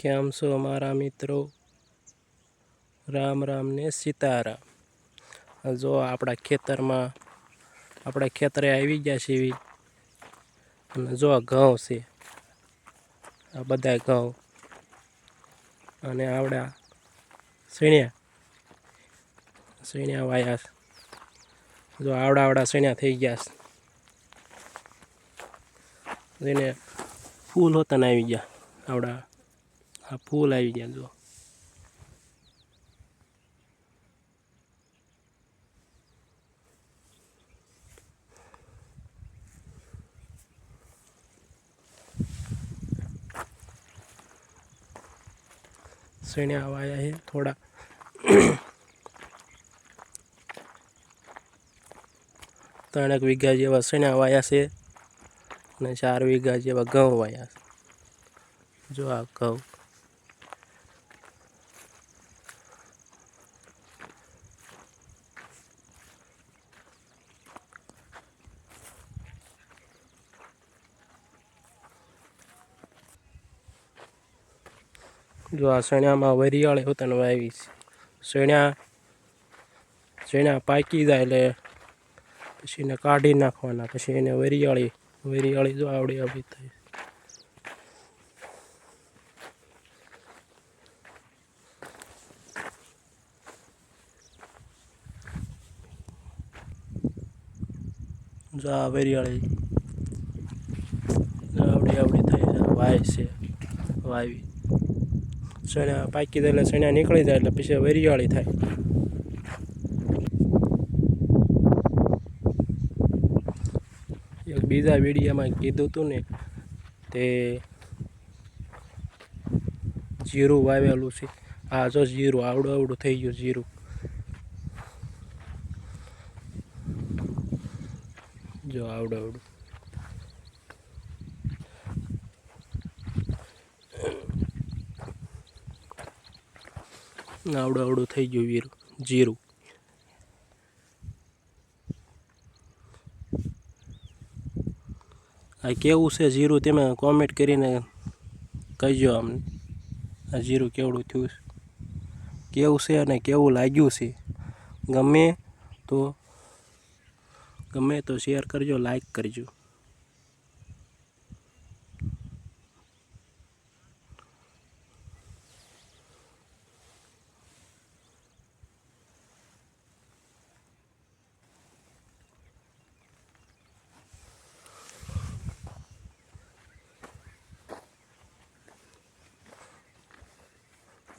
કેમ છો મારા મિત્રો? રામ રામ ને સીતારામ. જો આપણા ખેતરે આવી ગયા છે અને જો ઘઉં છે, આ બધા ઘઉં અને આવડા સીણ્યા વાયા. જો આવડા સીણ્યા થઈ ગયા છે, એને ફૂલ હોતા આવી ગયા. આ ફૂલ આવી ગયા. જો સીણ્યા વાયા છે થોડા. 3 વીઘા જેવા સીણ્યા વાયા છે અને 4 વીઘા જેવા ઘઉં વાયા છે. જો આ ઘઉં જો આ સણ્યામાં વરિયાળી હોતને વાવી છે. સણ્યા પાકી જાય એટલે પછી એને કાઢી નાખવાના. પછી એને વરિયાળી જો આવડી થાય. જો આ વરિયાળી આવડી થઈ વાવી. સણ્યા પાકી જાય એટલે સણ્યા નીકળી જાય એટલે પછી વરિયાળી થાય. એક બીજા વિડીયોમાં કીધું હતું ને, તે જીરું વાવેલું છે. આ જો જીરું આવડું થઈ ગયું. જીરું જો આવડું થઈ ગયું જીરું. આ કેવું છે જીરું, તમે કોમેન્ટ કરીને કહેજો અમને. આ જીરું કેવડું થયું છે, કેવું છે અને કેવું લાગ્યું છે. ગમે તો શેર કરજો, લાઈક કરજો.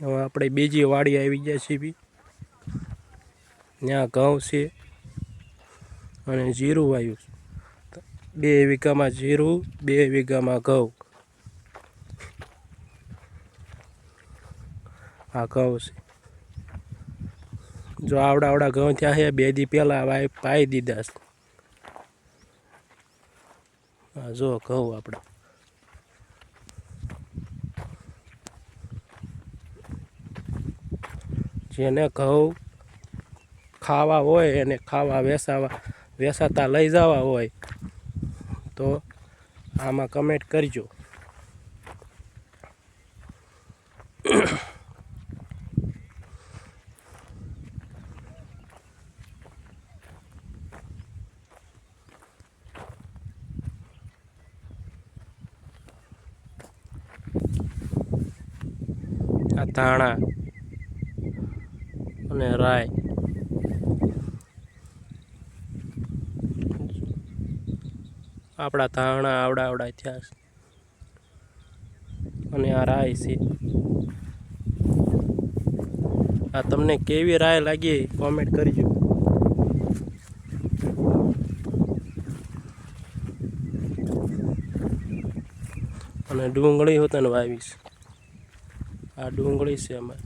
હવે આપણે બીજી વાડી આવી ગયા છીએ. ત્યાં ઘઉં છે અને જીરું વાવ્યું. 2 વીઘામાં જીરું, 2 વીઘામાં ઘઉં. આ ઘઉં છે. જો આવડા ઘઉં થયા છે. 2 દી પહેલાં પાઈ દીધા છે. આ જો ઘઉં આપણા. જેને ઘઉં ખાવા હોય એને વેચાતા લઈ જવા હોય તો આમાં કમેન્ટ કરજો. આ ધાણા અને રાય. આપણા ધાણા આવડા થયા છે અને આ રાય છે. આ તમને કેવી રાય લાગી કોમેન્ટ કરજો. અને ડુંગળી હોતા ને વાવીશ. આ ડુંગળી છે અમારે.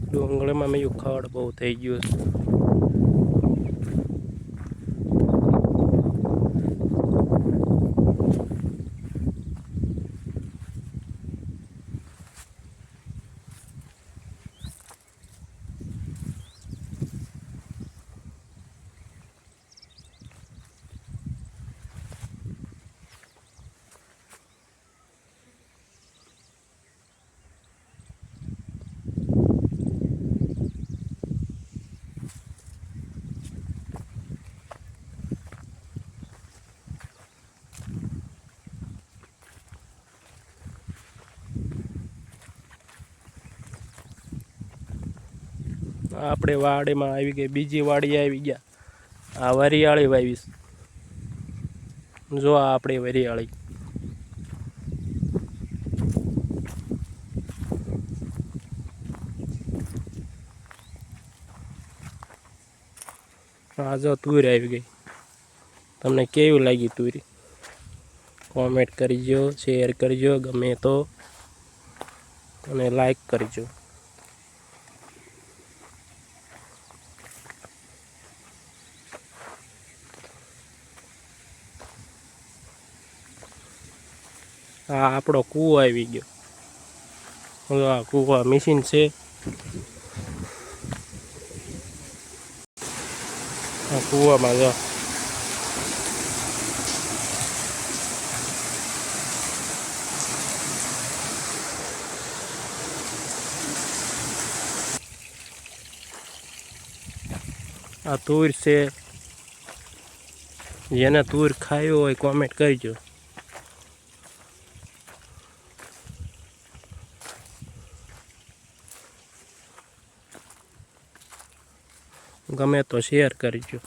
ડુંગળીમાં મેં ખડ બહુ થઈ ગયું છે. આપણે વાડીમાં આવી ગઈ, બીજી વાડી આવી ગયા. આ વરિયાળી વાવીશ. જો આ આપણી વરિયાળી. આ જો તુર આવી ગઈ. તમને કેવી લાગી તુરી? કોમેન્ટ કરજો, શેર કરજો ગમે તો, અને લાઈક કરજો. આ આપણો કૂવો આવી ગયો. આ કૂવા મશીન છે. આ કૂવામાં જો આ તુર છે. જેને તુર ખાયો હોય કોમેન્ટ કરજો. ગમે તો શેર કરજો.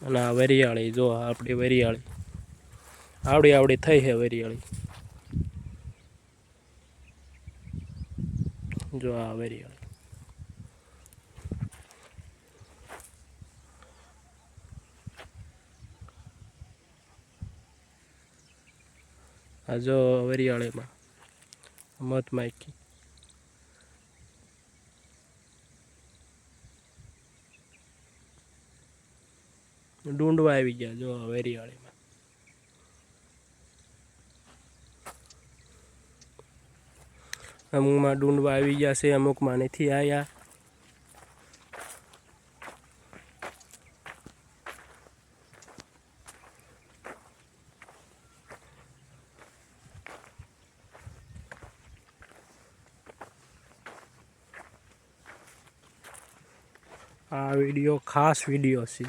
અને આ વરિયાળી જો, આપણી વરિયાળી આવડી થઈ છે વરિયાળી. જો આ વરિયાળી. આ જો વરિયાળીમાં મધ માખી. ડુંડવા આવી ગયા જો વરિયાળીમાં. અમુકમાં ડુંડવા આવી ગયા છે, અમુકમાં નથી આવ્યા. આ વિડીયો ખાસ વિડીયો છે,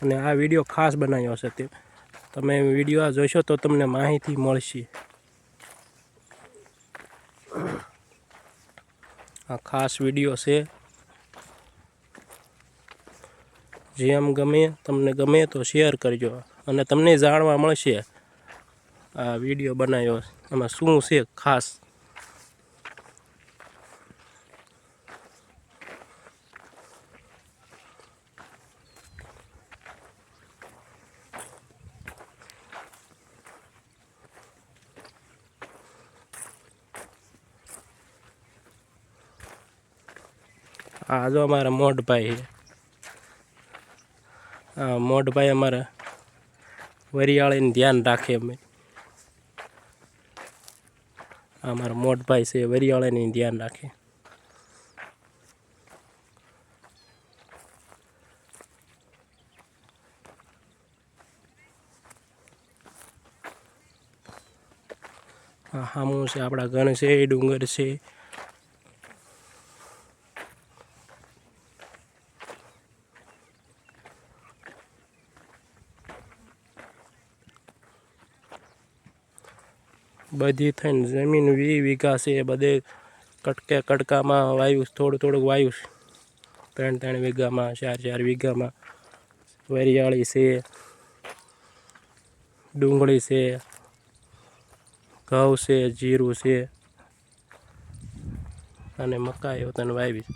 અને આ વિડીયો ખાસ બનાવ્યો છે. તે તમે વિડીયો જોશો તો તમને માહિતી મળશે. આ ખાસ વિડીયો છે. જેમ ગમે તમને ગમે તો શેર કરજો, અને તમને જાણવા મળશે આ વિડીયો બનાવ્યો એમાં શું છે ખાસ. આ જો અમારા મોટભાઈ છે. હા, મોટભાઈ અમારા વરિયાળીને ધ્યાન રાખે. અમે અમારા મોટભાઈ છે, વરિયાળીને ધ્યાન રાખે. હા, સામું છે આપણા ઘર છે, ડુંગર છે. બધી થઈને જમીન 20 વીઘા છે. બધે કટકામાં વાયુ, થોડુંક વાયુ. 3 વીઘામાં, 4 વીઘામાં વરિયાળી છે, ડુંગળી છે, ઘઉં છે, જીરું છે, અને મકાઈ તને વાવી.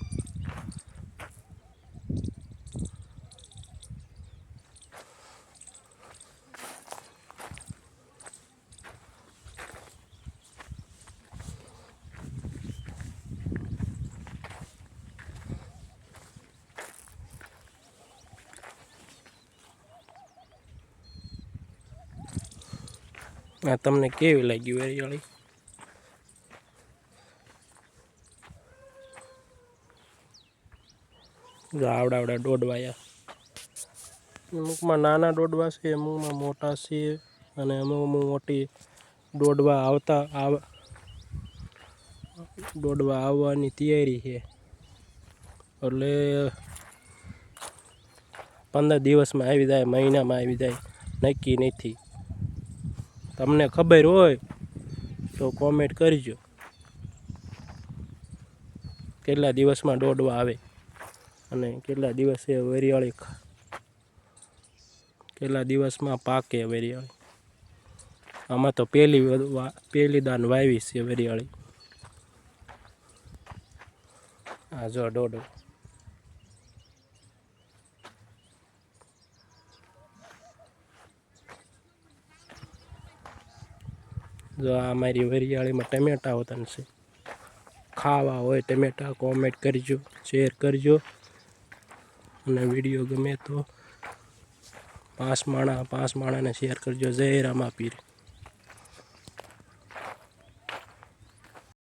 આ તમને કેવી લાગી વરિયાળી? આવડા દોડવાયા. અમુકમાં નાના દોડવા છે, અમુકમાં મોટા છે, અને અમુક મોટી દોડવા આવવાની તૈયારી છે. એટલે 15 દિવસમાં આવી જાય, મહિનામાં આવી જાય, નક્કી નથી. તમને ખબર હોય તો કોમેન્ટ કરજો. કેટલા દિવસમાં દોડવા આવે અને કેટલા દિવસે વરિયાળી કેટલા દિવસમાં પાકે વરિયાળી. આમાં તો પહેલી દાન વાવી છે વરિયાળી. આ જો દોડો. જો આ મારી વરિયાળીમાં ટમેટા હોતા છે. ખાવા હોય ટમેટા કોમેન્ટ કરજો, શેર કરજો અને વિડીયો ગમે તો 5 માણાને શેર કરજો. જય રામાપીર.